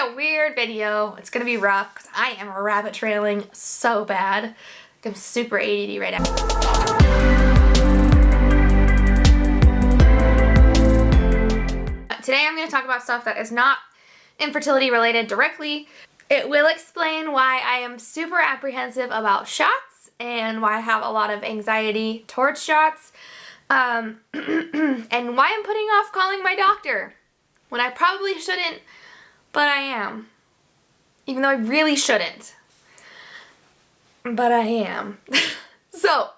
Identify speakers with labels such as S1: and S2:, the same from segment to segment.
S1: a weird video. It's gonna be rough because I am rabbit trailing so bad. I'm super ADD right now. Today I'm going to talk about stuff that is not infertility related directly. It will explain why I am super apprehensive about shots and why I have a lot of anxiety towards shots, and why I'm putting off calling my doctor when I probably shouldn't, but I am. Even though I really shouldn't. But I am. So,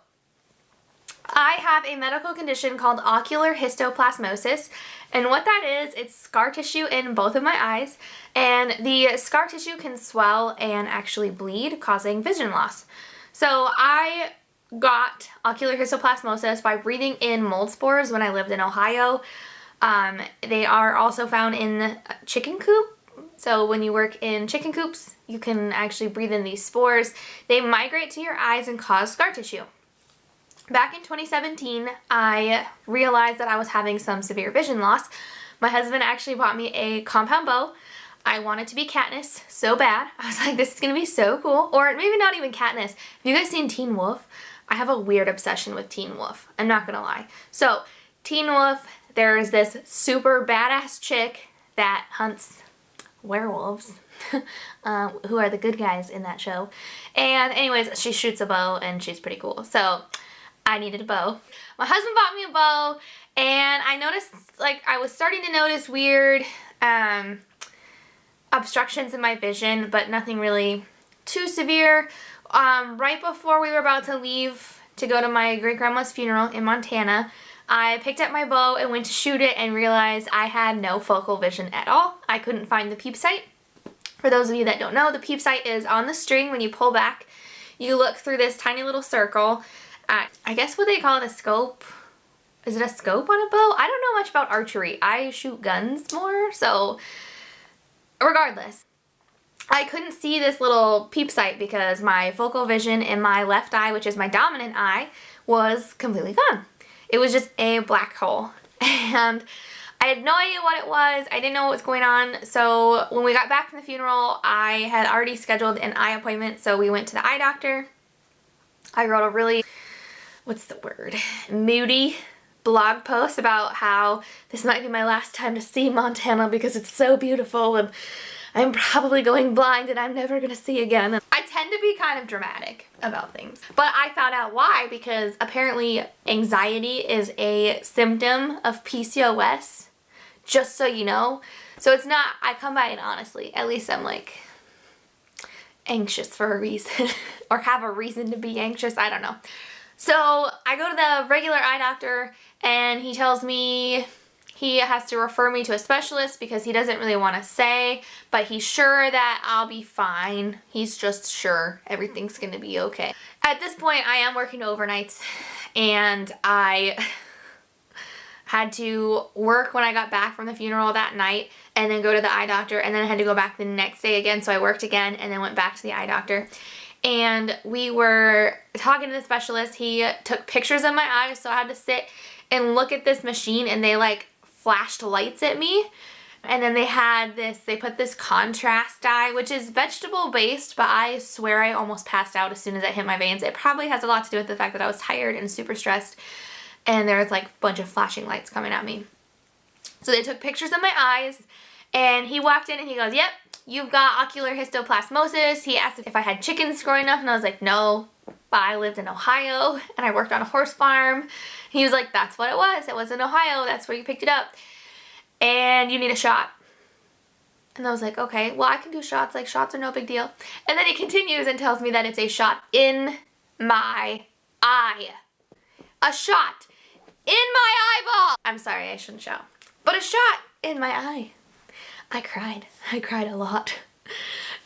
S1: I have a medical condition called ocular histoplasmosis, and what that is, it's scar tissue in both of my eyes, and the scar tissue can swell and actually bleed, causing vision loss. So I got ocular histoplasmosis by breathing in mold spores when I lived in Ohio. They are also found in chicken coop. So when you work in chicken coops, you can actually breathe in these spores. They migrate to your eyes and cause scar tissue. Back in 2017, I realized that I was having some severe vision loss. My husband actually bought me a compound bow. I wanted to be Katniss so bad. I was like, this is going to be so cool. Or maybe not even Katniss. Have you guys seen Teen Wolf? I have a weird obsession with Teen Wolf. I'm not going to lie. So, Teen Wolf, there's this super badass chick that hunts werewolves, who are the good guys in that show. And anyways, she shoots a bow and she's pretty cool. So, I needed a bow. My husband bought me a bow, and I noticed, like, I was starting to notice weird obstructions in my vision, but nothing really too severe. Right before we were about to leave to go to my great-grandma's funeral in Montana, I picked up my bow and went to shoot it and realized I had no focal vision at all. I couldn't find the peep sight. For those of you that don't know, the peep sight is on the string. When you pull back, you look through this tiny little circle. I guess what they call it, a scope. Is it a scope on a bow? I don't know much about archery. I shoot guns more, so regardless. I couldn't see this little peep sight because my focal vision in my left eye, which is my dominant eye, was completely gone. It was just a black hole. And I had no idea what it was. I didn't know what was going on. So when we got back from the funeral, I had already scheduled an eye appointment, so we went to the eye doctor. I wrote a really, what's the word, moody blog post about how this might be my last time to see Montana because it's so beautiful and I'm probably going blind and I'm never going to see again. I tend to be kind of dramatic about things. But I found out why, because apparently anxiety is a symptom of PCOS, just so you know. So it's not, I come by it honestly. At least I'm like anxious for a reason or have a reason to be anxious. I don't know. So I go to the regular eye doctor and he tells me he has to refer me to a specialist because he doesn't really want to say, but he's sure that I'll be fine. He's just sure everything's going to be okay. At this point, I am working overnights and I had to work when I got back from the funeral that night and then go to the eye doctor, and then I had to go back the next day again, so I worked again and then went back to the eye doctor. And we were talking to the specialist. He took pictures of my eyes, so I had to sit and look at this machine, and they like flashed lights at me. And then they put this contrast dye, which is vegetable based, but I swear I almost passed out as soon as it hit my veins. It probably has a lot to do with the fact that I was tired and super stressed, and there was like a bunch of flashing lights coming at me. So they took pictures of my eyes, and he walked in and he goes, "Yep, you've got ocular histoplasmosis." He asked if I had chickens growing up, and I was like, no, but I lived in Ohio and I worked on a horse farm. He was like, that's what it was. It was in Ohio. That's where you picked it up. And you need a shot. And I was like, okay, well, I can do shots. Like, shots are no big deal. And then he continues and tells me that it's a shot in my eye. A shot in my eyeball. I'm sorry, I shouldn't shout. But a shot in my eye. I cried. I cried a lot.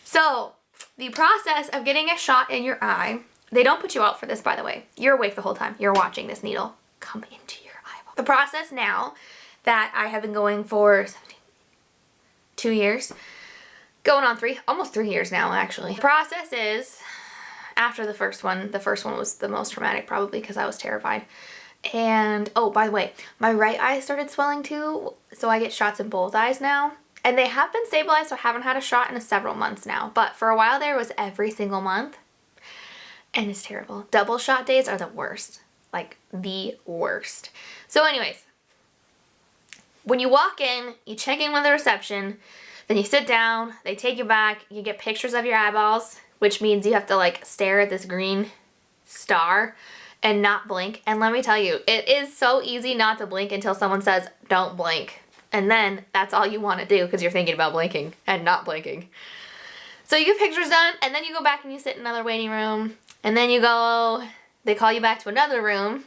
S1: So, the process of getting a shot in your eye, they don't put you out for this, by the way. You're awake the whole time. You're watching this needle come into your eyeball. The process now that I have been going for 2 years, going on almost 3 years now, actually. The process is, after the first one was the most traumatic probably because I was terrified. And, oh, by the way, my right eye started swelling too, so I get shots in both eyes now. And they have been stabilized, so I haven't had a shot in several months now. But for a while there, it was every single month. And it's terrible. Double shot days are the worst. Like, the worst. So anyways, when you walk in, you check in with the reception, then you sit down, they take you back, you get pictures of your eyeballs, which means you have to like stare at this green star and not blink. And let me tell you, it is so easy not to blink until someone says, don't blink. And then that's all you want to do because you're thinking about blinking and not blinking. So you get pictures done, and then you go back and you sit in another waiting room, and then you go, they call you back to another room,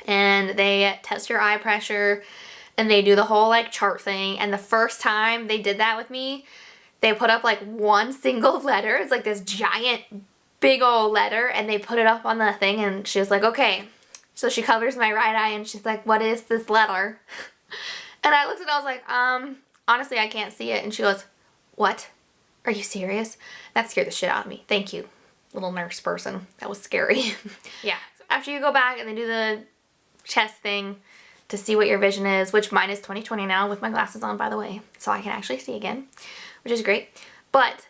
S1: and they test your eye pressure, and they do the whole like chart thing. And the first time they did that with me, they put up like one single letter. It's like this giant big old letter, and they put it up on the thing, and she was like, okay. So she covers my right eye, and she's like, what is this letter? And I looked at it, I was like, honestly, I can't see it. And she goes, what? Are you serious? That scared the shit out of me. Thank you, little nurse person. That was scary. Yeah. So after you go back and they do the chest thing to see what your vision is, which mine is 20/20 now with my glasses on, by the way, so I can actually see again, which is great. But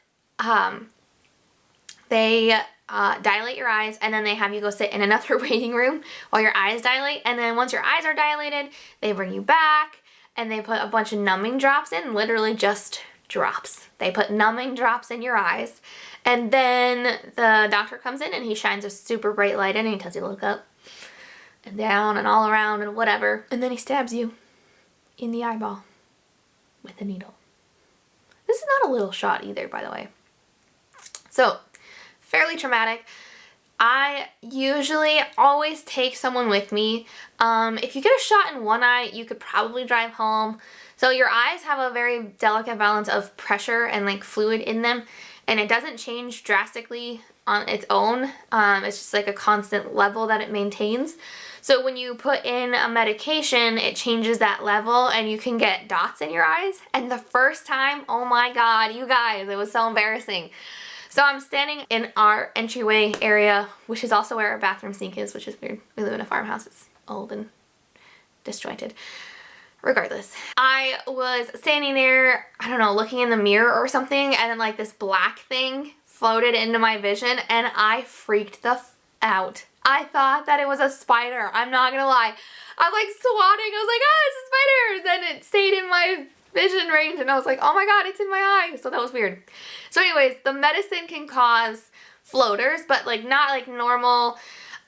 S1: they dilate your eyes, and then they have you go sit in another waiting room while your eyes dilate. And then once your eyes are dilated, they bring you back, and they put a bunch of numbing drops in, literally just drops. They put numbing drops in your eyes, and then the doctor comes in and he shines a super bright light in and he tells you to look up and down and all around and whatever, and then he stabs you in the eyeball with a needle. This is not a little shot either, by the way. So, fairly traumatic. I usually always take someone with me. If you get a shot in one eye, you could probably drive home. So your eyes have a very delicate balance of pressure and like fluid in them, and it doesn't change drastically on its own. It's just like a constant level that it maintains. So when you put in a medication, it changes that level, and you can get dots in your eyes. And the first time, oh my God, you guys, it was so embarrassing. So I'm standing in our entryway area, which is also where our bathroom sink is, which is weird. We live in a farmhouse. It's old and disjointed. Regardless, I was standing there, I don't know, looking in the mirror or something, and then like this black thing floated into my vision, and I freaked the f out. I thought that it was a spider. I'm not gonna lie. I'm like swatting. I was like, ah, it's a spider. Then it stayed in my vision range, and I was like, oh my God, it's in my eye. So that was weird. So anyways, the medicine can cause floaters, but like not like normal.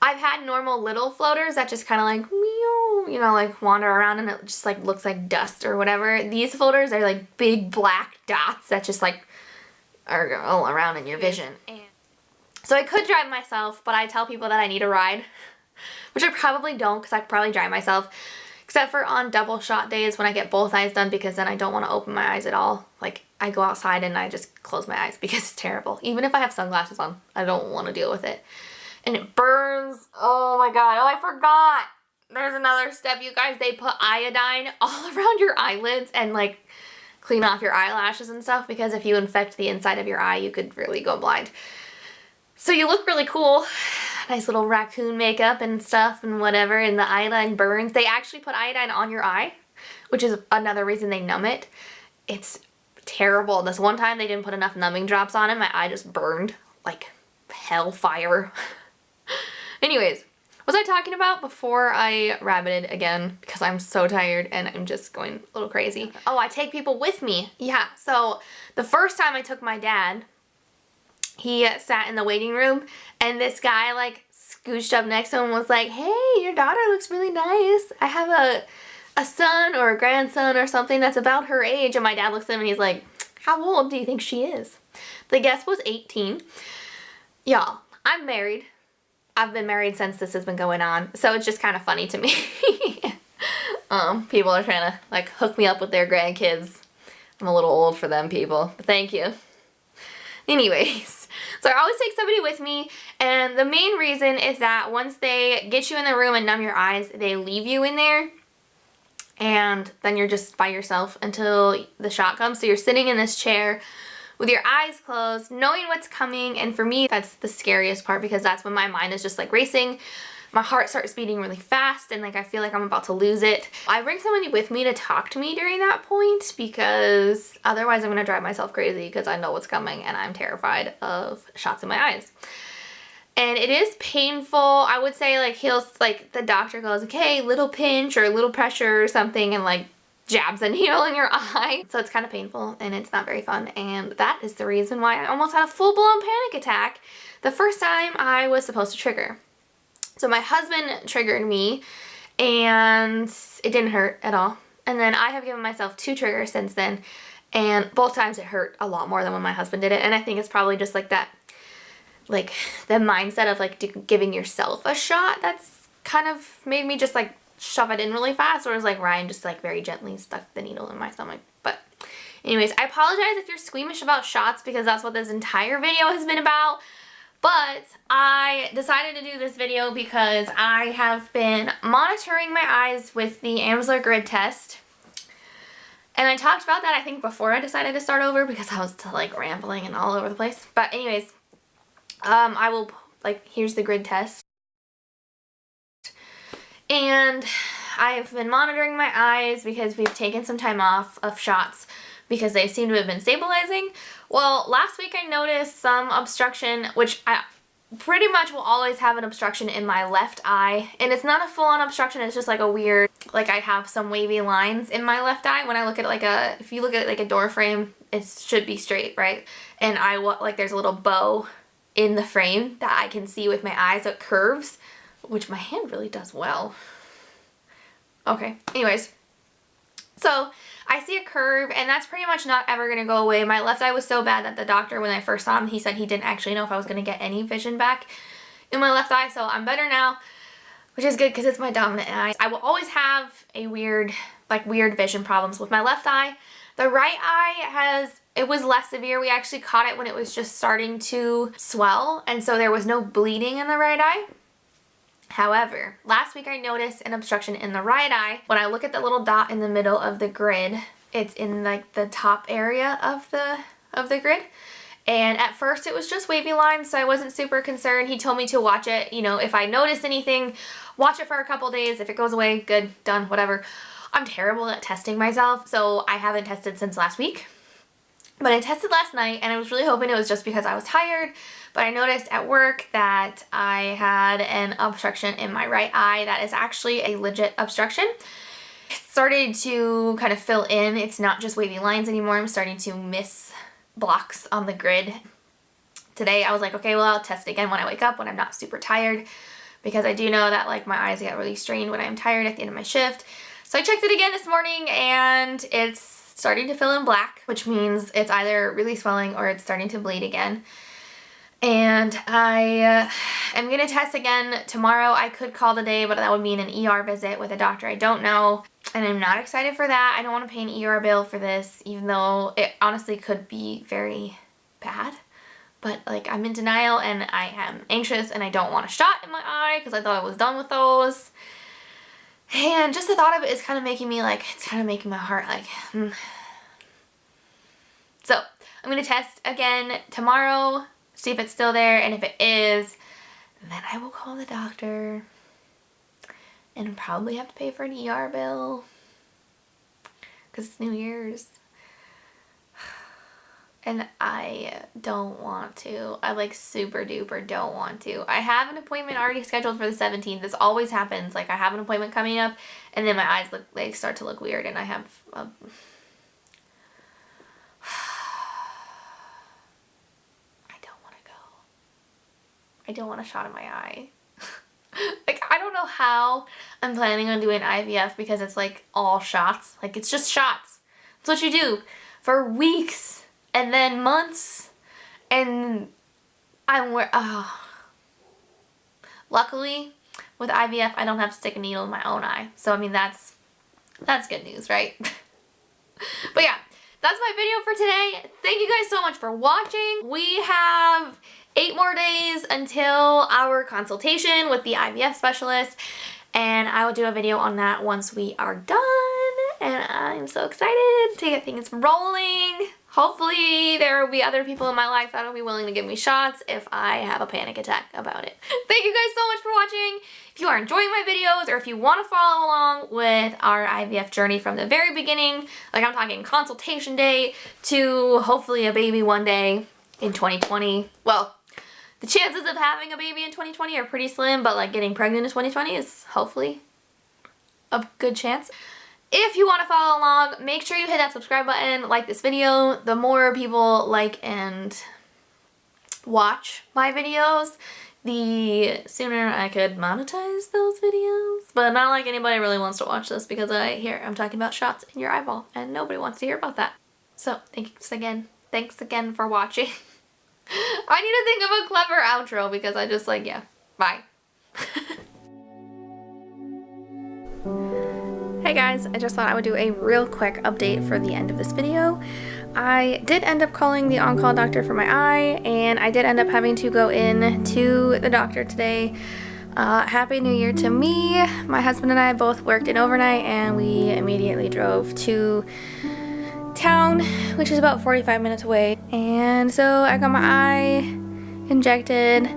S1: I've had normal little floaters that just kind of like, meow, you know, like wander around, and it just like looks like dust or whatever. These floaters are like big black dots that just like are all around in your vision. So I could drive myself, but I tell people that I need a ride, which I probably don't, because I could probably drive myself, except for on double shot days when I get both eyes done, because then I don't want to open my eyes at all. Like, I go outside and I just close my eyes because it's terrible. Even if I have sunglasses on, I don't want to deal with it. And it burns. Oh my God. Oh, I forgot. There's another step, you guys. They put iodine all around your eyelids and like clean off your eyelashes and stuff, because if you infect the inside of your eye, you could really go blind. So you look really cool. Nice little raccoon makeup and stuff and whatever, and the iodine burns. They actually put iodine on your eye, which is another reason they numb it. It's terrible. This one time they didn't put enough numbing drops on it. My eye just burned like hellfire. Anyways, what was I talking about before I rabbited again? Because I'm so tired and I'm just going a little crazy. Oh, I take people with me. Yeah, so the first time I took my dad, he sat in the waiting room, and this guy like scooched up next to him and was like, hey, your daughter looks really nice. I have a son or a grandson or something that's about her age. And my dad looks at him and he's like, how old do you think she is? The guess was 18. Y'all, I'm married. I've been married since this has been going on, so it's just kind of funny to me. People are trying to like hook me up with their grandkids. I'm a little old for them people, but thank you. Anyways, so I always take somebody with me, and the main reason is that once they get you in the room and numb your eyes, they leave you in there, and then you're just by yourself until the shot comes. So you're sitting in this chair with your eyes closed, knowing what's coming, and for me, that's the scariest part, because that's when my mind is just like racing, my heart starts beating really fast and like I feel like I'm about to lose it. I bring somebody with me to talk to me during that point because otherwise I'm gonna drive myself crazy because I know what's coming and I'm terrified of shots in my eyes. And it is painful. I would say like the doctor goes, okay, little pinch or a little pressure or something, and like jabs a needle in your eye. So it's kind of painful and it's not very fun, and that is the reason why I almost had a full-blown panic attack the first time I was supposed to trigger. So my husband triggered me and it didn't hurt at all. And then I have given myself 2 triggers since then, and both times it hurt a lot more than when my husband did it. And I think it's probably just like that, like the mindset of like giving yourself a shot that's kind of made me just like shove it in really fast, whereas like Ryan just like very gently stuck the needle in my stomach. But anyways, I apologize if you're squeamish about shots because that's what this entire video has been about. But I decided to do this video because I have been monitoring my eyes with the Amsler grid test. And I talked about that I think before I decided to start over because I was like rambling and all over the place. But anyways, I will, like, here's the grid test. And I've been monitoring my eyes because we've taken some time off of shots because they seem to have been stabilizing. Well, last week I noticed some obstruction, which I pretty much will always have an obstruction in my left eye. And it's not a full-on obstruction, it's just like a weird, like I have some wavy lines in my left eye. When I look at like if you look at like a door frame, it should be straight, right? And like there's a little bow in the frame that I can see with my eyes, so it curves, which my hand really does well. Okay, anyways. So I see a curve, and that's pretty much not ever going to go away. My left eye was so bad that the doctor, when I first saw him, he said he didn't actually know if I was going to get any vision back in my left eye. So I'm better now, which is good because it's my dominant eye. I will always have a weird vision problems with my left eye. The right eye it was less severe. We actually caught it when it was just starting to swell, and so there was no bleeding in the right eye. However, last week I noticed an obstruction in the right eye. When I look at the little dot in the middle of the grid, it's in like the top area of the grid. And at first it was just wavy lines, so I wasn't super concerned. He told me to watch it, you know, if I noticed anything, watch it for a couple days. If it goes away, good, done, whatever. I'm terrible at testing myself, so I haven't tested since last week. But I tested last night, and I was really hoping it was just because I was tired. But I noticed at work that I had an obstruction in my right eye that is actually a legit obstruction. It started to kind of fill in. It's not just wavy lines anymore. I'm starting to miss blocks on the grid. Today I was like, okay, well, I'll test it again when I wake up when I'm not super tired, because I do know that like my eyes get really strained when I'm tired at the end of my shift. So I checked it again this morning, and it's starting to fill in black, which means it's either really swelling or it's starting to bleed again. And I am going to test again tomorrow. I could call today, but that would mean an ER visit with a doctor I don't know. And I'm not excited for that. I don't want to pay an ER bill for this, even though it honestly could be very bad. But like, I'm in denial and I am anxious and I don't want a shot in my eye because I thought I was done with those. And just the thought of it is kind of making me like, it's kind of making my heart like, So I'm going to test again tomorrow, see if it's still there, and if it is, then I will call the doctor and probably have to pay for an ER bill because it's New Year's. And I don't want to. I like super duper don't want to. I have an appointment already scheduled for the 17th. This always happens. Like I have an appointment coming up and then my eyes start to look weird, and I have I don't want to go. I don't want a shot in my eye. Like I don't know how I'm planning on doing IVF because it's like all shots. Like it's just shots. That's what you do for weeks. And then months, and luckily with IVF I don't have to stick a needle in my own eye, so I mean that's good news, right? But yeah, that's my video for today. Thank you guys so much for watching. We have 8 more days until our consultation with the IVF specialist, and I will do a video on that once we are done, and I'm so excited to get things rolling. hopefully there will be other people in my life that will be willing to give me shots if I have a panic attack about it. Thank you guys so much for watching. If you are enjoying my videos or if you want to follow along with our IVF journey from the very beginning, like I'm talking consultation day to hopefully a baby one day in 2020. Well, the chances of having a baby in 2020 are pretty slim, but like getting pregnant in 2020 is hopefully a good chance. If you want to follow along, make sure you hit that subscribe button, like this video. The more people like and watch my videos, the sooner I could monetize those videos. But not like anybody really wants to watch this because I'm talking about shots in your eyeball and nobody wants to hear about that. So thanks again for watching. I need to think of a clever outro because I just like, yeah, bye. Hey guys, I just thought I would do a real quick update for the end of this video. I did end up calling the on-call doctor for my eye, and I did end up having to go in to the doctor today. Happy New Year to me. My husband and I both worked an overnight, and we immediately drove to town, which is about 45 minutes away. And so I got my eye injected.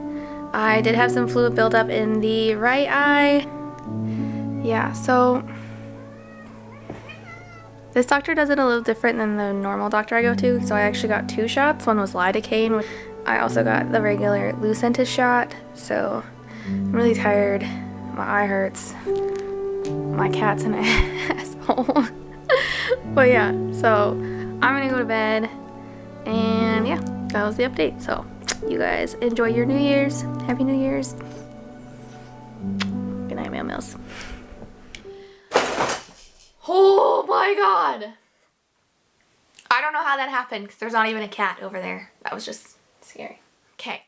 S1: I did have some fluid buildup in the right eye. Yeah, so this doctor does it a little different than the normal doctor I go to, so I actually got 2 shots. One was lidocaine. I also got the regular Lucentis shot, so I'm really tired. My eye hurts. My cat's an asshole. But yeah, so I'm gonna go to bed, and yeah, that was the update. So you guys enjoy your New Year's. Happy New Year's. Good night, Meow Meows. Oh my god! I don't know how that happened because there's not even a cat over there. That was just scary. Okay.